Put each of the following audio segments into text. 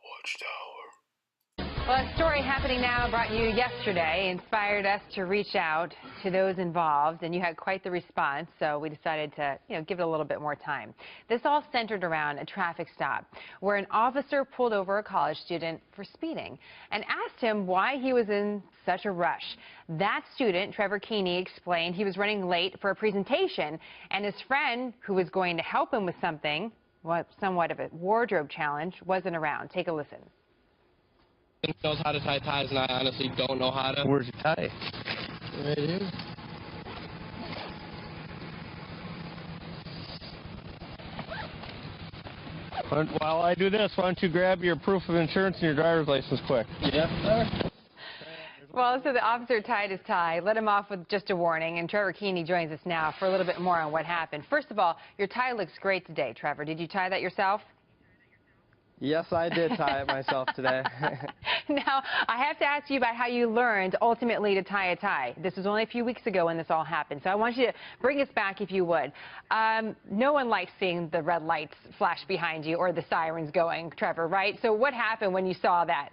Watchtower. Well, a story happening now brought you yesterday inspired us to reach out to those involved, and you had quite the response, so we decided to, give it a little bit more time. This all centered around a traffic stop where an officer pulled over a college student for speeding and asked him why he was in such a rush. That student, Trevor Keeney, explained he was running late for a presentation, and his friend, who was going to help him with something, somewhat of a wardrobe challenge, wasn't around. Take a listen. He knows how to tie ties, and I honestly don't know how to. Where's your tie? Right here. While I do this, why don't you grab your proof of insurance and your driver's license quick? Yes, sir. Well, so the officer tied his tie, let him off with just a warning, and Trevor Keeney joins us now for a little bit more on what happened. First of all, your tie looks great today, Trevor. Did you tie that yourself? Yes, I did tie it myself today. Now, I have to ask you about how you learned ultimately to tie a tie. This was only a few weeks ago when this all happened, so I want you to bring us back if you would. No one likes seeing the red lights flash behind you or the sirens going, Trevor, right? So what happened when you saw that?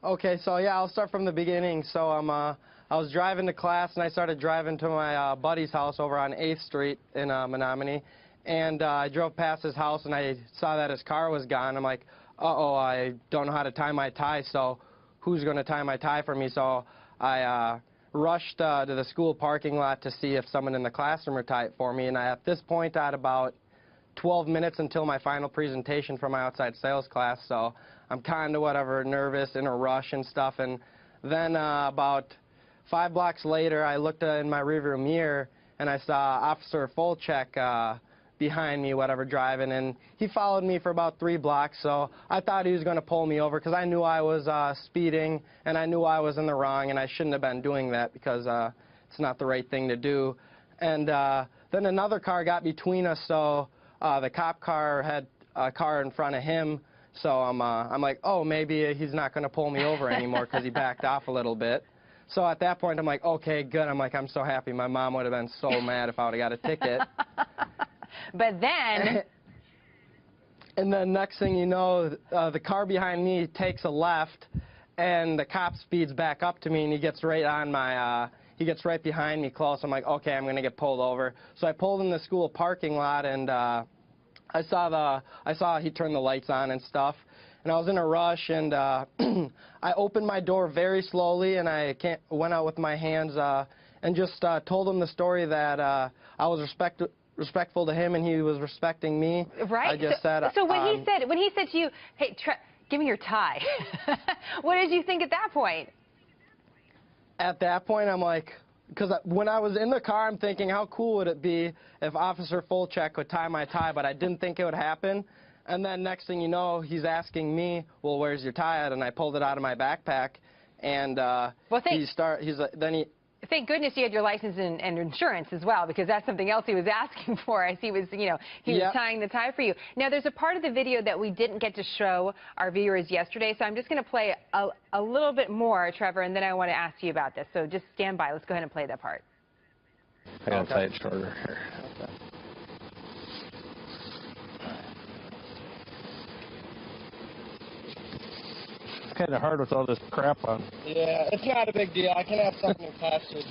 Okay, so yeah, I'll start from the beginning. So I was driving to class, and I started driving to my buddy's house over on 8th Street in Menominee. And I drove past his house, and I saw that his car was gone. I'm like, uh-oh, I don't know how to tie my tie, so who's going to tie my tie for me? So I rushed to the school parking lot to see if someone in the classroom would tie it for me. And at this point, I had about 12 minutes until my final presentation for my outside sales class, so I'm kind of nervous, in a rush and stuff. And then about 5 blocks later, I looked in my rearview mirror, and I saw Officer Fulcheck behind me, driving, and he followed me for about 3 blocks, so I thought he was going to pull me over because I knew I was speeding, and I knew I was in the wrong, and I shouldn't have been doing that because it's not the right thing to do. And then another car got between us, so the cop car had a car in front of him, so I'm like, oh, maybe he's not going to pull me over anymore because he backed off a little bit. So at that point, I'm like, okay, good. I'm so happy. My mom would have been so mad if I would have got a ticket. But then... And then next thing you know, the car behind me takes a left, and the cop speeds back up to me, and he gets right on my, he gets right behind me close. I'm like, okay, I'm going to get pulled over. So I pulled in the school parking lot, and I saw he turned the lights on and stuff. And I was in a rush, and I opened my door very slowly, and I went out with my hands and just told him the story that I was respectful to him, and he was respecting me. Right. I just said. So when he said to you, "Hey, give me your tie," what did you think at that point? At that point, I'm like, because when I was in the car, I'm thinking, how cool would it be if Officer Fulcheck would tie my tie? But I didn't think it would happen. And then next thing you know, he's asking me, well, where's your tie at? And I pulled it out of my backpack, and Thank goodness you had your license and insurance as well, because that's something else he was asking for as he was, was tying the tie for you. Now, there's a part of the video that we didn't get to show our viewers yesterday, so I'm just going to play a little bit more, Trevor, and then I want to ask you about this. So just stand by. Let's go ahead and play that part. I gotta tie it shorter here. Okay. Kind of hard with all this crap on. Yeah, it's not a big deal. I can have something in class too.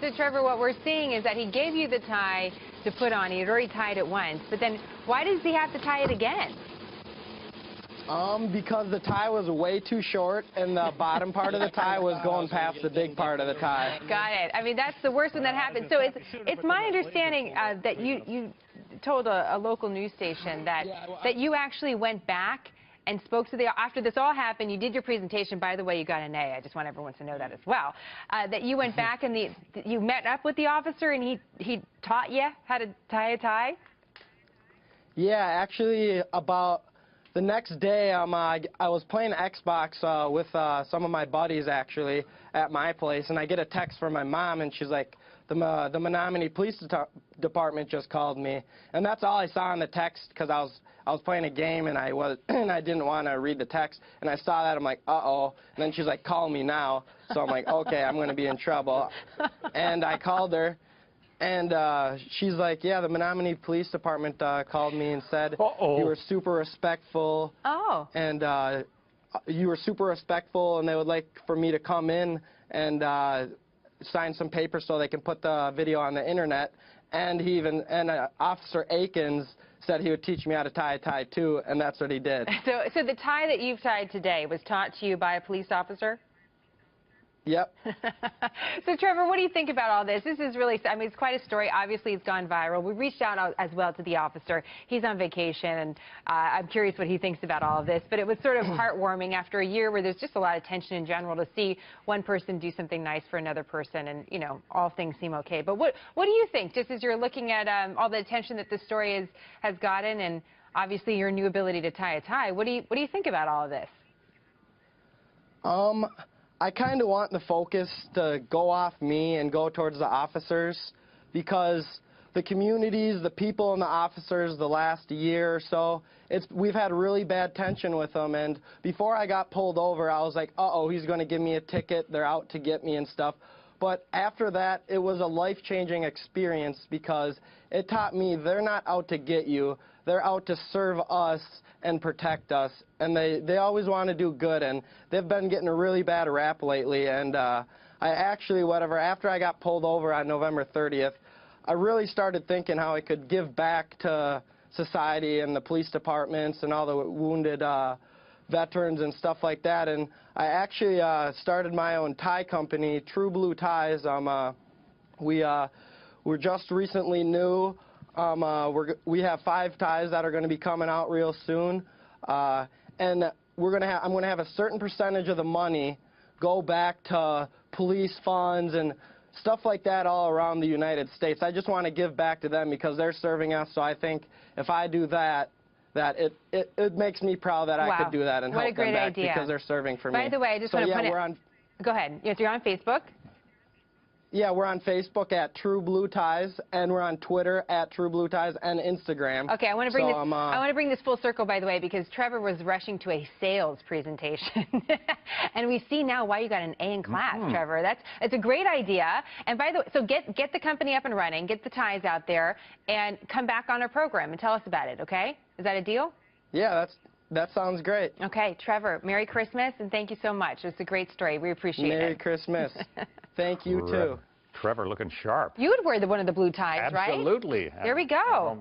So, Trevor, what we're seeing is that he gave you the tie to put on. He had already tied it once, but then why does he have to tie it again? Because the tie was way too short, and the bottom part of the tie was going past the big part of the tie. Got it. I mean, that's the worst when that happens. So it's my understanding that you told a local news station that you actually went back and spoke to after this all happened, you did your presentation. By the way, you got an A. I just want everyone to know that as well. That you went back and you met up with the officer, and he taught you how to tie a tie? Yeah, actually, about the next day, I was playing Xbox with some of my buddies, actually, at my place, and I get a text from my mom, and she's like, the Menominee Police Department just called me. And that's all I saw in the text, because I was playing a game, and I didn't want to read the text, and I saw that. I'm like, uh-oh. And then she's like, call me now. So I'm like, okay, I'm going to be in trouble. And I called her, And she's like, yeah, the Menominee Police Department called me and said you were super respectful. Oh. And you were super respectful, and they would like for me to come in and sign some papers so they can put the video on the internet. And Officer Akins said he would teach me how to tie a tie too, and that's what he did. So the tie that you've tied today was taught to you by a police officer? Yep. So, Trevor, what do you think about all this? This is really, I mean, it's quite a story. Obviously, it's gone viral. We reached out as well to the officer. He's on vacation, and I'm curious what he thinks about all of this. But it was sort of heartwarming after a year where there's just a lot of tension in general to see one person do something nice for another person, and, you know, all things seem okay. But what do you think, just as you're looking at all the attention that this story has gotten, and obviously your new ability to tie a tie, what do you think about all of this? I kind of want the focus to go off me and go towards the officers, because the communities, the people and the officers the last year or so, we've had really bad tension with them. And before I got pulled over, I was like, uh-oh, he's going to give me a ticket. They're out to get me and stuff. But after that, it was a life-changing experience, because it taught me they're not out to get you. They're out to serve us and protect us. And they always want to do good. And they've been getting a really bad rap lately. And I actually, after I got pulled over on November 30th, I really started thinking how I could give back to society and the police departments and all the wounded veterans and stuff like that. And I actually started my own tie company, True Blue Ties. We're just recently new. We have 5 ties that are going to be coming out real soon, and I'm going to have a certain percentage of the money go back to police funds and stuff like that all around the United States. I just want to give back to them because they're serving us. So I think if I do that, it makes me proud that I could do that and help them back because they're serving for me. By the way, I just want to put it. Go ahead. Yes, you're on Facebook. Yeah, we're on Facebook at True Blue Ties, and we're on Twitter at True Blue Ties, and Instagram. Okay, I want to bring this full circle, by the way, because Trevor was rushing to a sales presentation, and we see now why you got an A in class, Trevor. It's a great idea. And by the way, so get the company up and running, get the ties out there, and come back on our program and tell us about it. Okay? Is that a deal? Yeah, that sounds great. Okay, Trevor, Merry Christmas, and thank you so much. It's a great story. We appreciate it. Merry Christmas. Thank you, too. Trevor looking sharp. You would wear one of the blue ties, right? Absolutely. There we go.